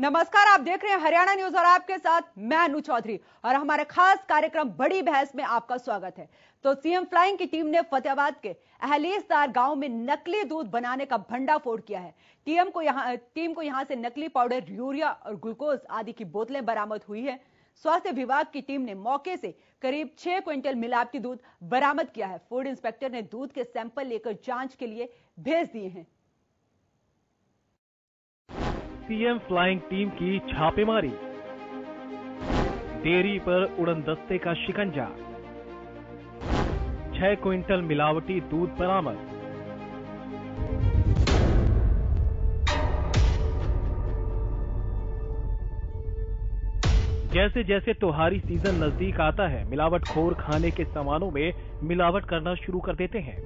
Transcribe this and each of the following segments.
नमस्कार, आप देख रहे हैं हरियाणा न्यूज और आपके साथ मैं अनु चौधरी और हमारे खास कार्यक्रम बड़ी बहस में आपका स्वागत है। तो सीएम फ्लाइंग की टीम ने फतेहाबाद के अहलीसदार गांव में नकली दूध बनाने का भंडाफोड़ किया है। टीम को यहां से नकली पाउडर, यूरिया और ग्लूकोज आदि की बोतलें बरामद हुई है। स्वास्थ्य विभाग की टीम ने मौके से करीब 6 क्विंटल मिलावटी दूध बरामद किया है। फूड इंस्पेक्टर ने दूध के सैंपल लेकर जांच के लिए भेज दिए हैं। सीएम फ्लाइंग टीम की छापेमारी, डेयरी पर उड़नदस्ते का शिकंजा, 6 क्विंटल मिलावटी दूध बरामद। जैसे जैसे त्योहारी सीजन नजदीक आता है, मिलावटखोर खाने के सामानों में मिलावट करना शुरू कर देते हैं।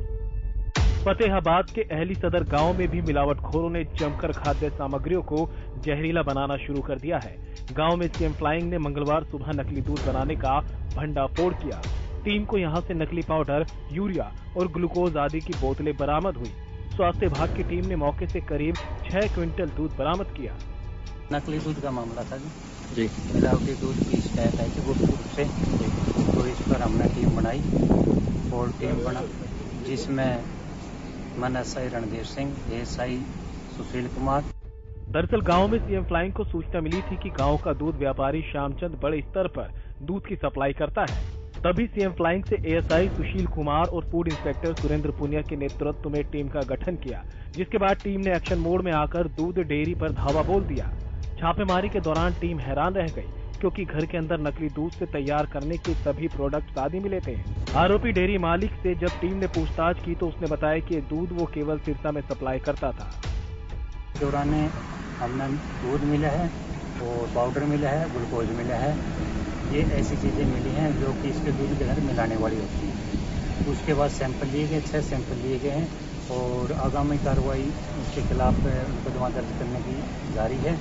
फतेहाबाद के अहली सदर गांव में भी मिलावटखोरों ने जमकर खाद्य सामग्रियों को जहरीला बनाना शुरू कर दिया है। गांव में सीएम फ्लाइंग ने मंगलवार सुबह नकली दूध बनाने का भंडाफोड़ किया। टीम को यहां से नकली पाउडर, यूरिया और ग्लूकोज आदि की बोतलें बरामद हुई। स्वास्थ्य विभाग की टीम ने मौके से करीब 6 क्विंटल दूध बरामद किया। नकली दूध का मामला था जी, मिलावटी दूध की शिकायत आई थी गुप्त रूप से, तो इस पर हमने टीम बनाई और टीम बना जिसमें एसआई रणधीर सिंह, एएसआई सुशील कुमार। दरअसल गांव में सीएम फ्लाइंग को सूचना मिली थी कि गांव का दूध व्यापारी श्यामचंद बड़े स्तर पर दूध की सप्लाई करता है। तभी सीएम फ्लाइंग से एएसआई सुशील कुमार और फूड इंस्पेक्टर सुरेंद्र पुनिया के नेतृत्व में टीम का गठन किया, जिसके बाद टीम ने एक्शन मोड में आकर दूध डेयरी पर धावा बोल दिया। छापेमारी के दौरान टीम हैरान रह गई, क्योंकि घर के अंदर नकली दूध से तैयार करने के सभी प्रोडक्ट्स आदि मिले थे। आरोपी डेयरी मालिक से जब टीम ने पूछताछ की तो उसने बताया कि दूध वो केवल सिरसा में सप्लाई करता था। दौरान हमने दूध मिला है और पाउडर मिला है, ग्लूकोज मिला है। ये ऐसी चीजें मिली हैं जो कि इसके दूध के अंदर मिलाने वाली होती हैं। उसके बाद सैंपल लिए गए, 6 सैंपल लिए गए हैं और आगामी कार्रवाई उसके खिलाफ मुकदमा दर्ज करने की जारी है।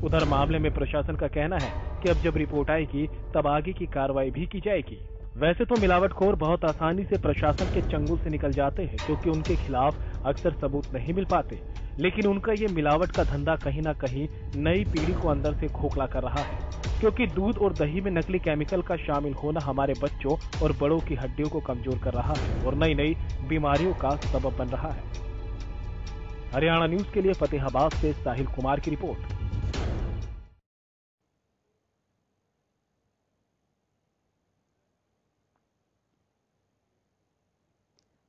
उधर मामले में प्रशासन का कहना है कि अब जब रिपोर्ट आएगी तब आगे की कार्रवाई भी की जाएगी। वैसे तो मिलावटखोर बहुत आसानी से प्रशासन के चंगुल से निकल जाते हैं, क्योंकि उनके खिलाफ अक्सर सबूत नहीं मिल पाते। लेकिन उनका ये मिलावट का धंधा कहीं न कहीं नई पीढ़ी को अंदर से खोखला कर रहा है, क्योंकि दूध और दही में नकली केमिकल का शामिल होना हमारे बच्चों और बड़ों की हड्डियों को कमजोर कर रहा है और नई नई बीमारियों का सबब बन रहा है। हरियाणा न्यूज के लिए फतेहाबाद से साहिल कुमार की रिपोर्ट।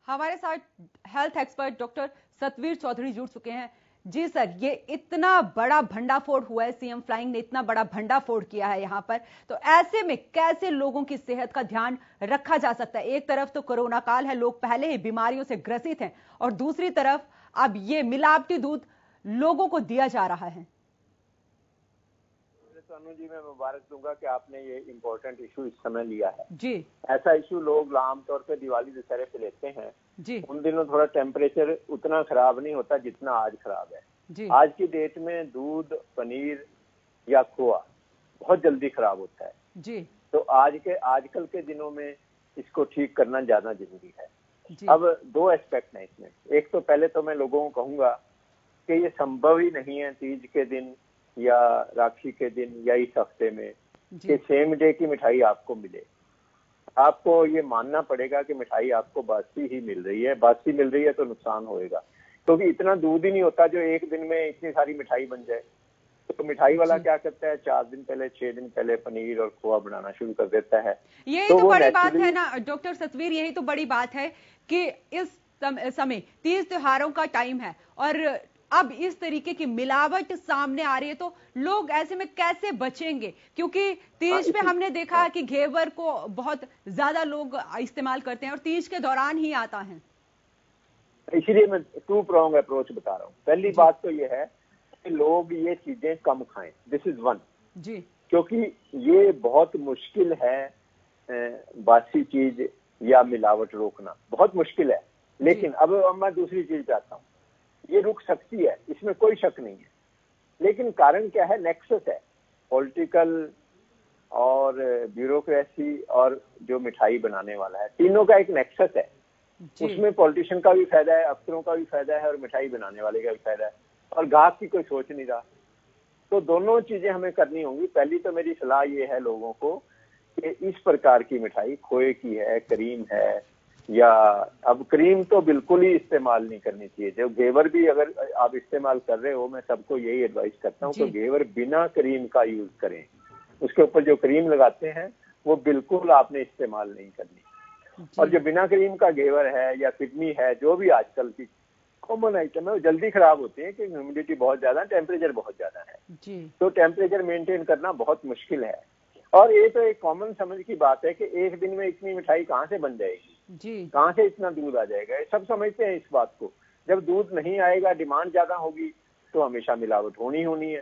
हमारे साथ health expert doctor Satvir Chaudhary जुड़ चुके हैं। जी सर, ये इतना बड़ा भंडाफोड़ हुआ है, सीएम फ्लाइंग ने इतना बड़ा भंडाफोड़ किया है यहां पर, तो ऐसे में कैसे लोगों की सेहत का ध्यान रखा जा सकता है? एक तरफ तो कोरोना काल है, लोग पहले ही बीमारियों से ग्रसित हैं, और दूसरी तरफ अब ये मिलावटी दूध लोगों को दिया जा रहा है। अनु जी, मैं मुबारक दूंगा कि आपने ये इम्पोर्टेंट इशू इस समय लिया है जी। ऐसा इशू लोग आमतौर पे दिवाली दशहरे पे लेते हैं जी। उन दिनों थोड़ा टेम्परेचर उतना खराब नहीं होता जितना आज खराब है जी। आज की डेट में दूध, पनीर या खोआ बहुत जल्दी खराब होता है जी। तो आजकल के दिनों में इसको ठीक करना ज्यादा जरूरी है जी। अब 2 एस्पेक्ट हैं इसमें। एक तो पहले तो मैं लोगों को कहूंगा कि ये संभव ही नहीं है तीज के दिन या राखी के दिन या इस हफ्ते में कि सेम डे की मिठाई आपको मिले। आपको ये मानना पड़ेगा कि मिठाई आपको बासी ही मिल रही है। बासी मिल रही है तो नुकसान होएगा, क्योंकि इतना दूध ही नहीं होता जो एक दिन में इतनी सारी मिठाई बन जाए। तो मिठाई वाला क्या करता है, 4 दिन पहले, 6 दिन पहले पनीर और खोआ बनाना शुरू कर देता है। यही तो बड़ी बात है ना डॉक्टर सतवीर, यही तो बड़ी बात है कि इस समय तीज त्योहारों का टाइम है और अब इस तरीके की मिलावट सामने आ रही है, तो लोग ऐसे में कैसे बचेंगे? क्योंकि तीज पे हमने देखा कि घेवर को बहुत ज्यादा लोग इस्तेमाल करते हैं और तीज के दौरान ही आता है। इसलिए मैं 2 pronged अप्रोच बता रहा हूँ। पहली बात तो ये है कि लोग ये चीजें कम खाएं, दिस इज 1 जी, क्योंकि ये बहुत मुश्किल है बासी चीज या मिलावट रोकना, बहुत मुश्किल है। लेकिन अब मैं दूसरी चीज चाहता हूँ, ये रुक सकती है, इसमें कोई शक नहीं है। लेकिन कारण क्या है? नेक्सस है, पॉलिटिकल और ब्यूरोक्रेसी और जो मिठाई बनाने वाला है, तीनों का एक नेक्सस है। उसमें पॉलिटिशियन का भी फायदा है, अफसरों का भी फायदा है और मिठाई बनाने वाले का भी फायदा है। और ग्राहक की कोई सोच नहीं रहा। तो दोनों चीजें हमें करनी होंगी। पहली तो मेरी सलाह ये है लोगों को कि इस प्रकार की मिठाई, खोए की है, करीम है, या अब करीम तो बिल्कुल ही इस्तेमाल नहीं करनी चाहिए। जो घेवर भी अगर आप इस्तेमाल कर रहे हो, मैं सबको यही एडवाइस करता हूँ कि घेवर बिना करीम का यूज करें। उसके ऊपर जो करीम लगाते हैं वो बिल्कुल आपने इस्तेमाल नहीं करनी। और जो बिना करीम का घेवर है या फिटनी है, जो भी आजकल की कॉमन आइटम है, वो जल्दी खराब होती है कि ह्यूमिडिटी बहुत ज्यादा, टेम्परेचर बहुत ज्यादा है। तो टेम्परेचर मेंटेन करना बहुत मुश्किल है। और ये तो एक कॉमन समझ की बात है कि एक दिन में इतनी मिठाई कहाँ से बन जाएगी, कहाँ से इतना दूध आ जाएगा। सब समझते हैं इस बात को। जब दूध नहीं आएगा, डिमांड ज्यादा होगी, तो हमेशा मिलावट होनी है।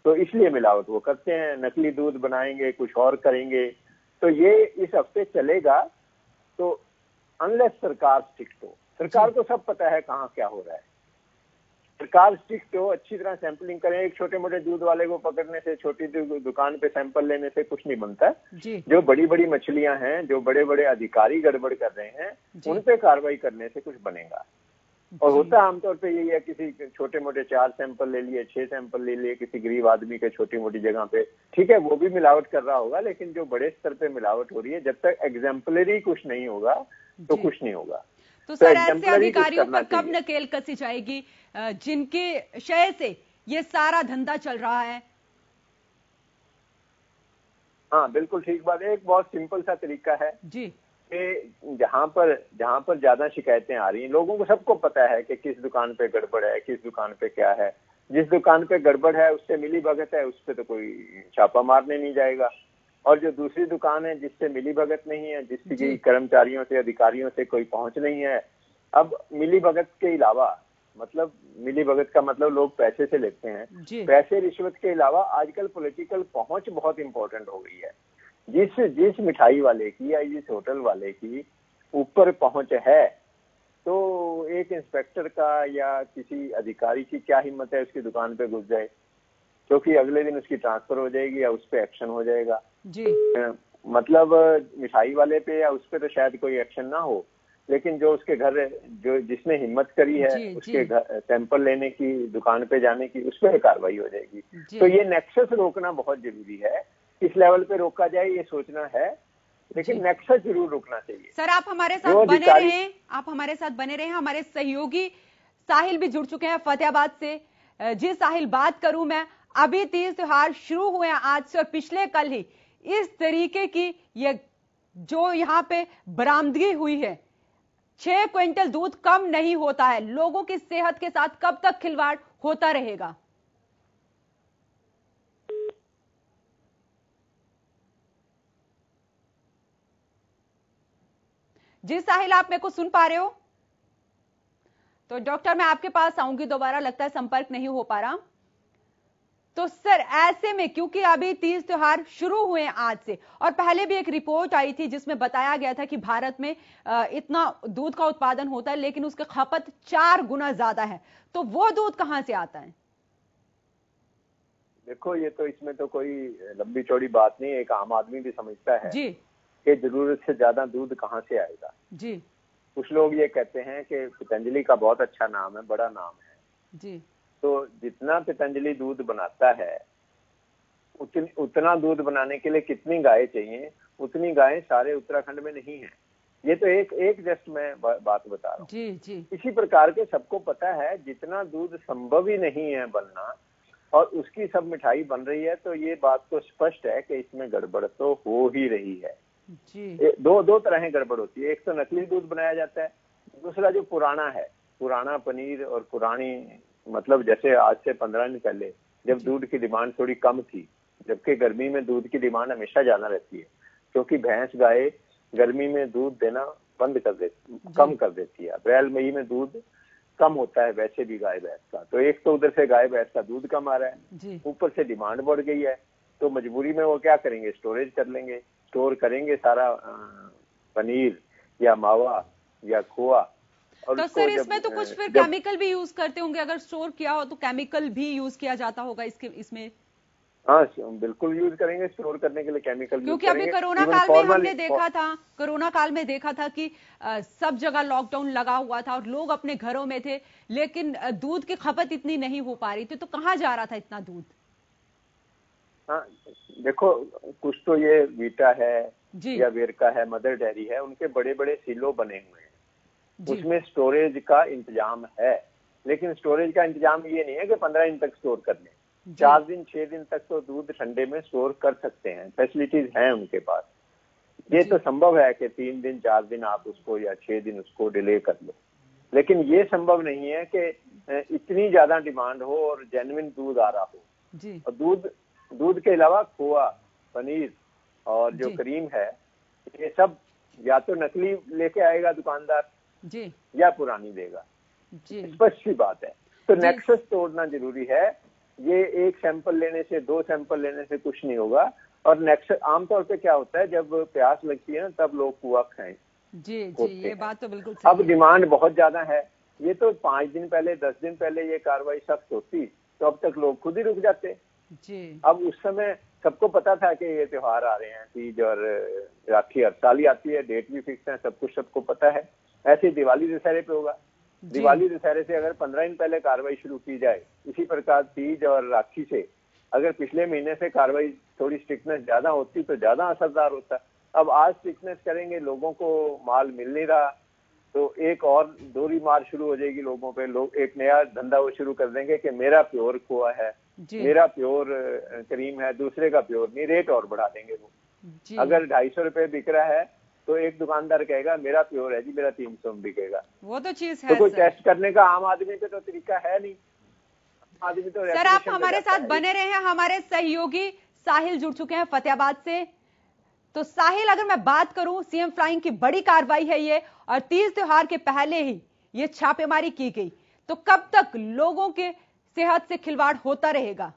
तो इसलिए मिलावट वो करते हैं, नकली दूध बनाएंगे, कुछ और करेंगे। तो ये इस हफ्ते चलेगा। तो अनलेस सरकार स्ट्रिक्ट हो, सरकार को सब पता है कहाँ क्या हो रहा है। सरकार स्ट्रिक्ट हो, अच्छी तरह सैंपलिंग करें। एक छोटे मोटे दूध वाले को पकड़ने से, छोटी दुकान पे सैंपल लेने से कुछ नहीं बनता है। जो बड़ी बड़ी मछलियां हैं, जो बड़े बड़े अधिकारी गड़बड़ कर रहे हैं, उन पे कार्रवाई करने से कुछ बनेगा। और होता आमतौर पे यही है, किसी छोटे मोटे 4 सैंपल ले लिए, 6 सैंपल ले लिए किसी गरीब आदमी के छोटी मोटी जगह पे, ठीक है वो भी मिलावट कर रहा होगा। लेकिन जो बड़े स्तर पे मिलावट हो रही है, जब तक एग्जाम्पलरी कुछ नहीं होगा तो कुछ नहीं होगा। तो सर ऐसे अधिकारियों पर कब नकेल कसी जाएगी जिनके शय से ये सारा धंधा चल रहा है? हाँ बिल्कुल ठीक बात है। एक बहुत सिंपल सा तरीका है जी कि जहाँ पर ज्यादा शिकायतें आ रही हैं, लोगों को सबको पता है कि किस दुकान पे गड़बड़ है, किस दुकान पे क्या है। जिस दुकान पे गड़बड़ है उससे मिली भगत है, उस पे तो कोई छापा मारने नहीं जाएगा। और जो दूसरी दुकान है जिससे मिली भगत नहीं है, जिसकी कर्मचारियों से, अधिकारियों से कोई पहुंच नहीं है, अब मिली भगत के अलावा, मतलब मिली भगत का मतलब लोग पैसे से लेते हैं, पैसे रिश्वत के अलावा आजकल पॉलिटिकल पहुंच बहुत इंपॉर्टेंट हो गई है। जिस मिठाई वाले की या जिस होटल वाले की ऊपर पहुंच है, तो एक इंस्पेक्टर का या किसी अधिकारी की क्या हिम्मत है उसकी दुकान पे घुस जाए, क्योंकि अगले दिन उसकी ट्रांसफर हो जाएगी या उस पर एक्शन हो जाएगा। मतलब मिठाई वाले पे या उस पे तो शायद कोई एक्शन ना हो, लेकिन जो उसके घर, जो जिसने हिम्मत करी है उसके घर सैंपल लेने की, दुकान पे जाने की, उस पर कार्रवाई हो जाएगी। तो ये नेक्सस रोकना बहुत जरूरी है। किस लेवल पे रोका जाए ये सोचना है, लेकिन नेक्सस जरूर रोकना चाहिए। सर आप हमारे साथ बने रहें, आप हमारे साथ बने रहें। हमारे सहयोगी साहिल भी जुड़ चुके हैं फतेहाबाद से। जी साहिल, बात करूं मैं, अभी तीज त्योहार शुरू हुए हैं आज से, और पिछले कल ही इस तरीके की ये जो यहाँ पे बरामदगी हुई है, 6 क्विंटल दूध कम नहीं होता है। लोगों की सेहत के साथ कब तक खिलवाड़ होता रहेगा? जी साहिल, आप मेरे को सुन पा रहे हो? तो डॉक्टर मैं आपके पास आऊंगी दोबारा, लगता है संपर्क नहीं हो पा रहा। तो सर ऐसे में, क्योंकि अभी तीज त्योहार शुरू हुए हैं आज से, और पहले भी एक रिपोर्ट आई थी जिसमें बताया गया था कि भारत में इतना दूध का उत्पादन होता है लेकिन उसकी खपत 4 गुना ज्यादा है, तो वो दूध कहां से आता है? देखो ये तो, इसमें तो कोई लंबी चौड़ी बात नहीं है, एक आम आदमी भी समझता है जी कि जरूरत से ज्यादा दूध कहाँ से आएगा। जी कुछ लोग ये कहते हैं कि पतंजलि का बहुत अच्छा नाम है, बड़ा नाम है जी, तो जितना पतंजलि दूध बनाता है उतना दूध बनाने के लिए कितनी गायें चाहिए, उतनी गायें सारे उत्तराखंड में नहीं है। ये तो एक जस्ट मैं बात बता रहा हूँ। जी जी, इसी प्रकार के सबको पता है जितना दूध संभव ही नहीं है बनना, और उसकी सब मिठाई बन रही है, तो ये बात तो स्पष्ट है कि इसमें गड़बड़ तो हो ही रही है जी। दो तरह गड़बड़ होती है। एक तो नकली दूध बनाया जाता है, दूसरा जो पुराना है, पुराना पनीर और पुरानी, मतलब जैसे आज से 15 दिन पहले जब दूध की डिमांड थोड़ी कम थी, जबकि गर्मी में दूध की डिमांड हमेशा ज्यादा रहती है, क्योंकि भैंस गाय गर्मी में दूध देना बंद कर देती, कम कर देती है। अप्रैल मई में दूध कम होता है वैसे भी गाय भैंस का। तो एक तो उधर से गाय भैंस का दूध कम आ रहा है, ऊपर से डिमांड बढ़ गई है, तो मजबूरी में वो क्या करेंगे, स्टोरेज कर लेंगे, स्टोर करेंगे सारा पनीर या मावा या खोआ। और तो सर इसमें तो कुछ फिर केमिकल भी यूज करते होंगे, अगर स्टोर किया हो तो केमिकल भी यूज किया जाता होगा इसमें? हाँ बिल्कुल यूज करेंगे, स्टोर करने के लिए केमिकल, क्योंकि अभी कोरोना काल में हमने देखा था, कोरोना काल में देखा था कि सब जगह लॉकडाउन लगा हुआ था और लोग अपने घरों में थे, लेकिन दूध की खपत इतनी नहीं हो पा रही थी, तो कहाँ जा रहा था इतना दूध? हाँ देखो, कुछ तो ये वीटा है या वेरका है, मदर डेयरी है, उनके बड़े बड़े सिलो बने हुए हैं, उसमें स्टोरेज का इंतजाम है। लेकिन स्टोरेज का इंतजाम ये नहीं है कि 15 दिन तक स्टोर कर लें, 4 दिन 6 दिन तक तो दूध ठंडे में स्टोर कर सकते हैं, फैसिलिटीज हैं उनके पास। ये तो संभव है कि 3 दिन 4 दिन आप उसको या 6 दिन उसको डिले कर लो, लेकिन ये संभव नहीं है कि इतनी ज्यादा डिमांड हो और जेन्युइन दूध आ रहा हो। और दूध के अलावा खोआ, पनीर और जो क्रीम है, ये सब या तो नकली लेके आएगा दुकानदार या पुरानी देगा, स्पष्ट सी बात है। तो नेक्सस तोड़ना जरूरी है। ये एक सैंपल लेने से, 2 सैंपल लेने से कुछ नहीं होगा। और नेक्सस आमतौर पे क्या होता है, जब प्यास लगती है ना, तब लोग कुआ खाएं। ये बात तो बिल्कुल सही अब डिमांड बहुत ज्यादा है। ये तो 5 दिन पहले, 10 दिन पहले ये कार्रवाई सख्त होती तो अब तक लोग खुद ही रुक जाते। अब उस समय सबको पता था कि ये त्योहार आ रहे हैं, तीज और राखी हर साल ही आती है, डेट भी फिक्स है, सब कुछ सबको पता है। ऐसे दिवाली दशहरे पे होगा। दिवाली दशहरे से अगर 15 दिन पहले कार्रवाई शुरू की जाए, इसी प्रकार तीज और राखी से अगर पिछले महीने से कार्रवाई थोड़ी स्ट्रिक्टनेस ज्यादा होती तो ज्यादा असरदार होता। अब आज स्ट्रिक्टनेस करेंगे, लोगों को माल मिल नहीं रहा, तो एक और दोहरी मार शुरू हो जाएगी लोगों पे। लोग एक नया धंधा वो शुरू कर देंगे कि मेरा प्योर खोआ है, मेरा प्योर क्रीम है, दूसरे का प्योर नहीं, रेट और बढ़ा देंगे वो। अगर 250 रुपए बिक रहा है तो एक दुकानदार कहेगा मेरा प्योर है जी, मेरा 300 में बिकेगा। वो तो चीज है। तो कोई टेस्ट करने का आम आदमी पे तो तरीका है नहीं। आदमी तो सर आप हमारे साथ बने रहे हैं। हमारे सहयोगी साहिल जुड़ चुके हैं फतेहाबाद से। तो साहिल, अगर मैं बात करूं, सीएम फ्लाइंग की बड़ी कार्रवाई है ये, और तीज त्योहार के पहले ही ये छापेमारी की गई, तो कब तक लोगों के सेहत से खिलवाड़ होता रहेगा?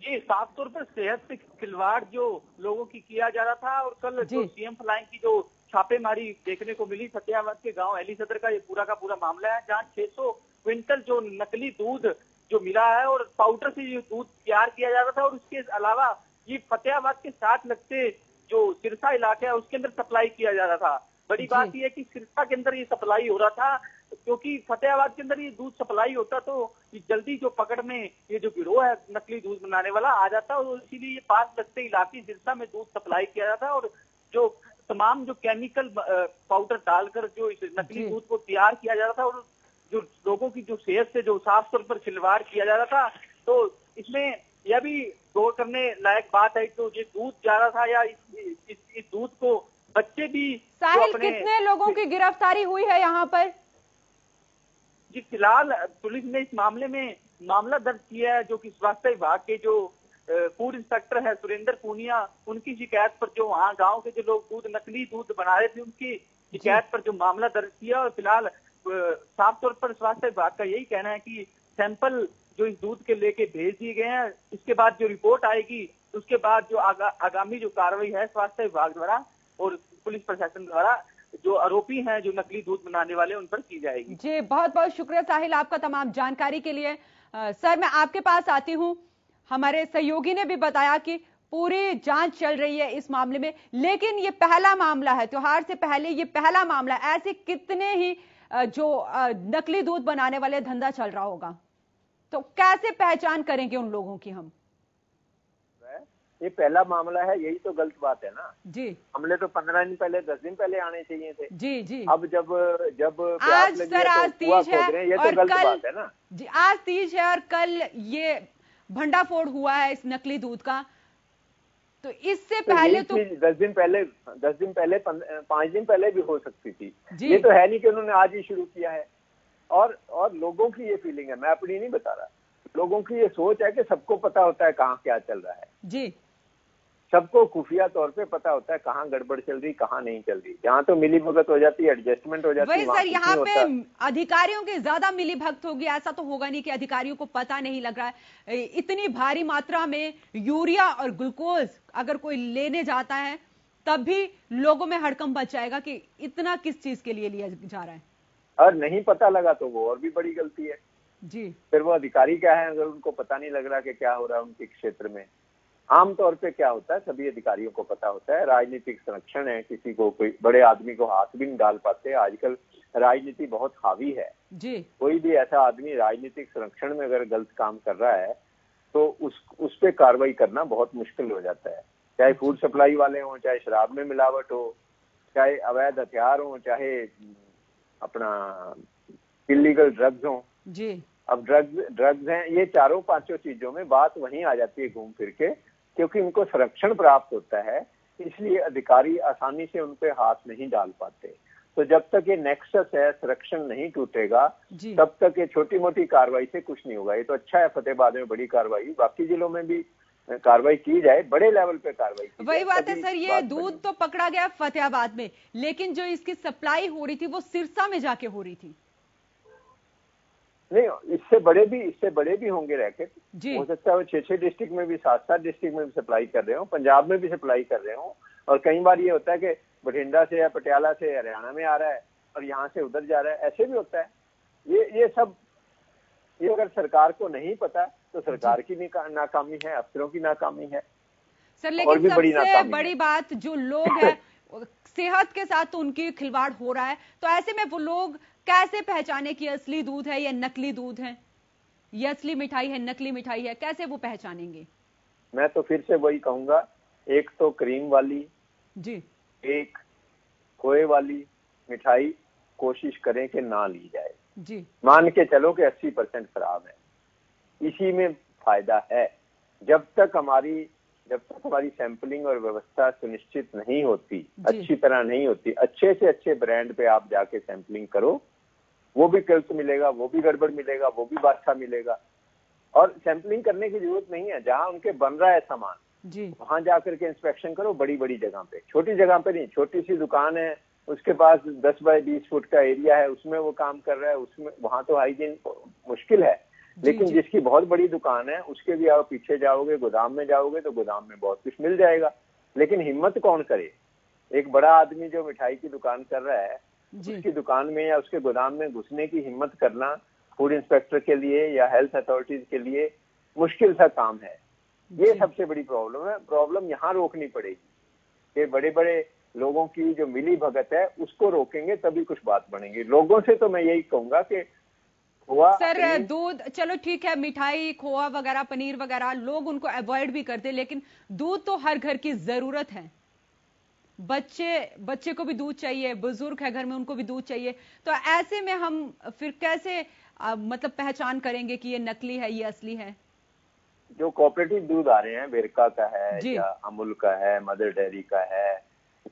जी, साफ तौर पर सेहत से खिलवाड़ जो लोगों की किया जा रहा था, और कल जो सीएम फ्लाइंग की जो छापेमारी देखने को मिली फतेहाबाद के गांव एली सदर का, ये पूरा का पूरा मामला है, जहां 600 क्विंटल जो नकली दूध जो मिला है और पाउडर से ये दूध तैयार किया जा रहा था। और उसके अलावा ये फतेहाबाद के साथ लगते जो सिरसा इलाका है उसके अंदर सप्लाई किया जा रहा था। बड़ी बात यह है कि सिरसा के अंदर ये सप्लाई हो रहा था, क्योंकि फतेहाबाद के अंदर ये दूध सप्लाई होता तो जल्दी जो पकड़ में ये जो गिरोह है नकली दूध बनाने वाला आ जाता, और इसीलिए ये पास लगते इलाके सिरसा में दूध सप्लाई किया जाता। और जो तमाम जो केमिकल पाउडर डालकर जो इस नकली दूध को तैयार किया जा रहा था, और जो लोगों की जो सेहत से जो साफ तौर पर खिलवाड़ किया जा रहा था, तो इसमें यह भी गौर करने लायक बात है। तो ये दूध जा रहा था या इस दूध को बच्चे भी साहिल, कितने लोगों की गिरफ्तारी हुई है यहाँ पर? जी, फिलहाल पुलिस ने इस मामले में मामला दर्ज किया है, जो कि स्वास्थ्य विभाग के जो फूड इंस्पेक्टर है सुरेंद्र पूनिया, उनकी शिकायत पर जो वहाँ गांव के जो लोग नकली दूध बना रहे थे, उनकी शिकायत पर जो मामला दर्ज किया। और फिलहाल साफ तौर पर स्वास्थ्य विभाग का यही कहना है कि सैंपल जो इस दूध के लेके भेज दिए गए हैं। इसके बाद जो रिपोर्ट आएगी, उसके बाद जो आगामी जो कार्रवाई है स्वास्थ्य विभाग द्वारा और पुलिस प्रशासन द्वारा जो आरोपी हैं जो नकली दूध बनाने वाले, उन पर की जाएगी। जी, बहुत बहुत शुक्रिया साहिल आपका तमाम जानकारी के लिए। सर, मैं आपके पास आती हूँ। हमारे सहयोगी ने भी बताया कि पूरी जांच चल रही है इस मामले में, लेकिन ये पहला मामला है, त्योहार से पहले ये पहला मामला। ऐसे कितने ही जो नकली दूध बनाने वाले धंधा चल रहा होगा, तो कैसे पहचान करेंगे उन लोगों की हम? ये पहला मामला है, यही तो गलत बात है ना जी। हमले तो 15 दिन पहले, 10 दिन पहले आने चाहिए थे। जी। अब जब आज सर, आज तीज है, ये तो गलत बात है ना जी। आज तीज है और कल ये भंडाफोड़ हुआ है इस नकली दूध का, तो इससे पहले तो 10 दिन पहले, 5 दिन पहले भी हो सकती थी। ये तो है नहीं कि उन्होंने आज ही शुरू किया है। और लोगों की ये फीलिंग है, मैं अपनी नहीं बता रहा, लोगों की ये सोच है कि सबको पता होता है कहाँ क्या चल रहा है जी। सबको खुफिया तौर पे पता होता है कहाँ गड़बड़ चल रही, कहाँ नहीं चल रही। जहाँ तो मिली भगत हो जाती है, एडजस्टमेंट हो जाती है। वही सर, यहाँ पे अधिकारियों की ज्यादा मिली भगत होगी। ऐसा तो होगा नहीं कि अधिकारियों को पता नहीं लग रहा है। इतनी भारी मात्रा में यूरिया और ग्लूकोज अगर कोई लेने जाता है, तब भी लोगों में हड़कंप मच जाएगा कि इतना किस चीज के लिए लिया जा रहा है। और नहीं पता लगा तो वो और भी बड़ी गलती है। जी। फिर वो अधिकारी क्या है, अगर उनको पता नहीं लग रहा कि क्या हो रहा है उनके क्षेत्र में। आमतौर पे क्या होता है, सभी अधिकारियों को पता होता है, राजनीतिक संरक्षण है, किसी को कोई बड़े आदमी को हाथ भी नहीं डाल पाते। आजकल राजनीति बहुत हावी है जी। कोई भी ऐसा आदमी राजनीतिक संरक्षण में अगर गलत काम कर रहा है तो उस पे कार्रवाई करना बहुत मुश्किल हो जाता है। चाहे फूड सप्लाई वाले हों, चाहे शराब में मिलावट हो, चाहे अवैध हथियार हो, चाहे अपना इलीगल ड्रग्स हो। जी। अब ड्रग्स हैं, ये चारों पांचों चीजों में बात वहीं आ जाती है घूम फिर के, क्योंकि उनको संरक्षण प्राप्त होता है, इसलिए अधिकारी आसानी से उन पे हाथ नहीं डाल पाते। तो जब तक ये नेक्सस है, संरक्षण नहीं टूटेगा, तब तक ये छोटी मोटी कार्रवाई से कुछ नहीं होगा। ये तो अच्छा है फतेहाबाद में बड़ी कार्रवाई, बाकी जिलों में भी कार्रवाई की जाए, बड़े लेवल पे कार्रवाई की वही बात है सर, ये दूध तो पकड़ा गया फतेहाबाद में, लेकिन जो इसकी सप्लाई हो रही थी वो सिरसा में जाके हो रही थी। नहीं, इससे बड़े भी होंगे रैकेट। हो सकता है वो 6-6 डिस्ट्रिक्ट में भी, 7-7 डिस्ट्रिक्ट में भी सप्लाई कर रहे हो, पंजाब में भी सप्लाई कर रहे हो। और कई बार ये होता है कि बठिंडा से या पटियाला से हरियाणा में आ रहा है और यहाँ से उधर जा रहा है, ऐसे भी होता है। ये सब अगर सरकार को नहीं पता तो सरकार की नाकामी है, अफसरों की नाकामी है सर। लेकिन सबसे बड़ी बात, जो लोग हैं सेहत के साथ तो उनकी खिलवाड़ हो रहा है, तो ऐसे में वो लोग कैसे पहचाने कि असली दूध है या नकली दूध है, ये असली मिठाई है नकली मिठाई है, कैसे वो पहचानेंगे? मैं तो फिर से वही कहूंगा, एक तो क्रीम वाली जी, एक खोए वाली मिठाई कोशिश करें कि ना ली जाए जी। मान के चलो कि 80% खराब है, इसी में फायदा है। जब तक हमारी सैंपलिंग और व्यवस्था सुनिश्चित नहीं होती, अच्छी तरह नहीं होती, अच्छे से अच्छे ब्रांड पे आप जाके सैंपलिंग करो, वो भी गलत मिलेगा, वो भी गड़बड़ मिलेगा, वो भी बादशाह मिलेगा। और सैंपलिंग करने की जरूरत नहीं है, जहां उनके बन रहा है सामान वहां जाकर के इंस्पेक्शन करो, बड़ी बड़ी जगह पे, छोटी जगह पे नहीं। छोटी सी दुकान है, उसके पास 10 बाय 20 फुट का एरिया है, उसमें वो काम कर रहा है, उसमें वहां तो हाइजीन मुश्किल है। लेकिन जिसकी बहुत बड़ी दुकान है, उसके भी आप पीछे जाओगे, गोदाम में जाओगे तो गोदाम में बहुत कुछ मिल जाएगा। लेकिन हिम्मत कौन करे? एक बड़ा आदमी जो मिठाई की दुकान कर रहा है, उसकी दुकान में या उसके गोदाम में घुसने की हिम्मत करना फूड इंस्पेक्टर के लिए या हेल्थ अथॉरिटीज के लिए मुश्किल सा काम है। ये सबसे बड़ी प्रॉब्लम है। प्रॉब्लम यहाँ रोकनी पड़ेगी कि बड़े बड़े लोगों की जो मिली भगत है उसको रोकेंगे तभी कुछ बात बनेगी। लोगों से तो मैं यही कहूंगा कि सर दूध चलो ठीक है, मिठाई खोआ वगैरह पनीर वगैरह लोग उनको अवॉइड भी करते, लेकिन दूध तो हर घर की जरूरत है। बच्चे को भी दूध चाहिए, बुजुर्ग है घर में उनको भी दूध चाहिए। तो ऐसे में हम फिर कैसे मतलब पहचान करेंगे कि ये नकली है ये असली है? जो कोऑपरेटिव दूध आ रहे हैं, वेरका का है या अमूल का है, मदर डेयरी का है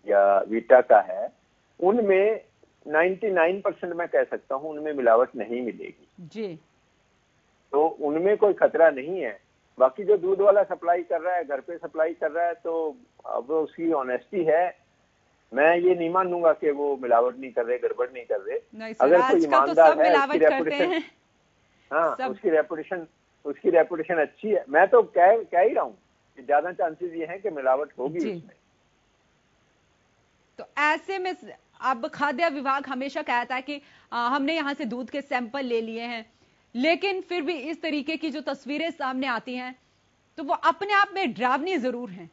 या वीटा का है, उनमें 99% मैं कह सकता हूं उनमें मिलावट नहीं मिलेगी जी। तो उनमें कोई खतरा नहीं है। बाकी जो दूध वाला सप्लाई कर रहा है, घर पे सप्लाई कर रहा है, तो अब उसकी ऑनेस्टी है। मैं ये नहीं मानूंगा कि वो मिलावट नहीं कर रहे, गड़बड़ नहीं कर रहे। अगर कोई ईमानदार है, उसकी रेपुटेशन, हाँ, उसकी रेपुटेशन अच्छी है। मैं तो कह ही रहा हूँ कि ज्यादा चांसेस ये हैं कि मिलावट होगी उसमें। तो ऐसे में अब खाद्य विभाग हमेशा कहता है कि हमने यहां से दूध के सैंपल ले लिए हैं, लेकिन फिर भी इस तरीके की जो तस्वीरें सामने आती हैं तो वो अपने आप में डरावनी जरूर हैं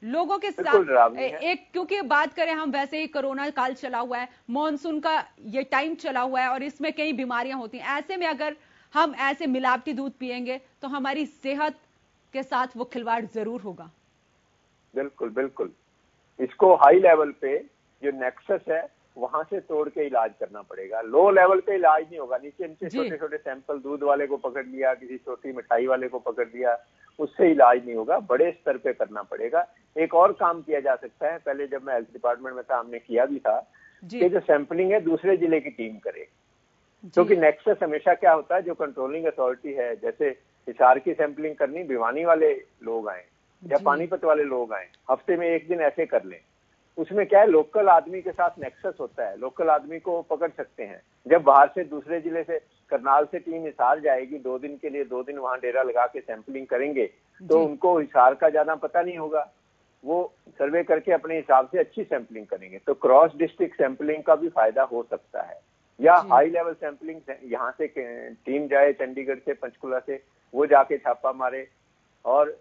लोगों के साथ। एक क्योंकि बात करें हम, वैसे ही कोरोना काल चला हुआ है, मॉनसून का ये टाइम चला हुआ है और इसमें कई बीमारियां होती हैं। ऐसे में अगर हम ऐसे मिलावटी दूध पिएंगे तो हमारी सेहत के साथ वो खिलवाड़ जरूर होगा। बिल्कुल बिल्कुल। इसको हाई लेवल पे जो नेक्सस है वहां से तोड़ के इलाज करना पड़ेगा। लो लेवल पे इलाज नहीं होगा। नीचे छोटे छोटे सैंपल दूध वाले को पकड़ लिया, किसी छोटी मिठाई वाले को पकड़ लिया, उससे इलाज नहीं होगा। बड़े स्तर पे करना पड़ेगा। एक और काम किया जा सकता है, पहले जब मैं हेल्थ डिपार्टमेंट में था हमने किया भी था, कि जो सैंपलिंग है दूसरे जिले की टीम करे। क्योंकि नेक्सस हमेशा क्या होता है, जो कंट्रोलिंग अथॉरिटी है, जैसे हिसार की सैंपलिंग करनी, भिवानी वाले लोग आए या पानीपत वाले लोग आए, हफ्ते में एक दिन ऐसे कर लें। उसमें क्या है, लोकल आदमी के साथ नेक्सस होता है, लोकल आदमी को पकड़ सकते हैं। जब बाहर से दूसरे जिले से, करनाल से टीम हिसार जाएगी 2 दिन के लिए, 2 दिन वहां डेरा लगा के सैंपलिंग करेंगे, तो उनको हिसार का ज्यादा पता नहीं होगा, वो सर्वे करके अपने हिसाब से अच्छी सैंपलिंग करेंगे। तो क्रॉस डिस्ट्रिक्ट सैंपलिंग का भी फायदा हो सकता है। या हाई लेवल सैंपलिंग यहाँ से टीम जाए चंडीगढ़ से, पंचकुला से, वो जाके छापा मारे और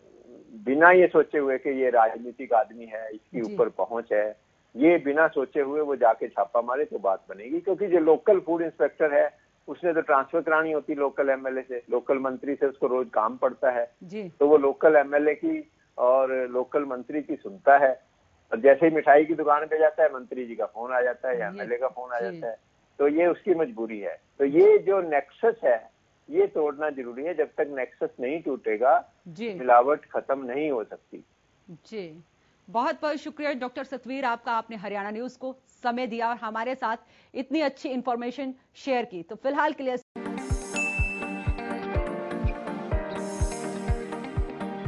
बिना ये सोचे हुए कि ये राजनीतिक आदमी है, इसकी ऊपर पहुंच है, ये बिना सोचे हुए वो जाके छापा मारे तो बात बनेगी। क्योंकि जो लोकल फूड इंस्पेक्टर है उसने तो ट्रांसफर करानी होती लोकल एमएलए से, लोकल मंत्री से उसको रोज काम पड़ता है, तो वो लोकल एमएलए की और लोकल मंत्री की सुनता है। और जैसे ही मिठाई की दुकान पे जाता है मंत्री जी का फोन आ जाता है या एमएलए का फोन आ जाता है, तो ये उसकी मजबूरी है। तो ये जो नेक्सस है ये तोड़ना जरूरी है। जब तक नेक्सस नहीं टूटेगा मिलावट खत्म नहीं हो सकती। जी बहुत बहुत शुक्रिया डॉक्टर सतवीर आपका, आपने हरियाणा न्यूज को समय दिया और हमारे साथ इतनी अच्छी इंफॉर्मेशन शेयर की। तो फिलहाल के लिए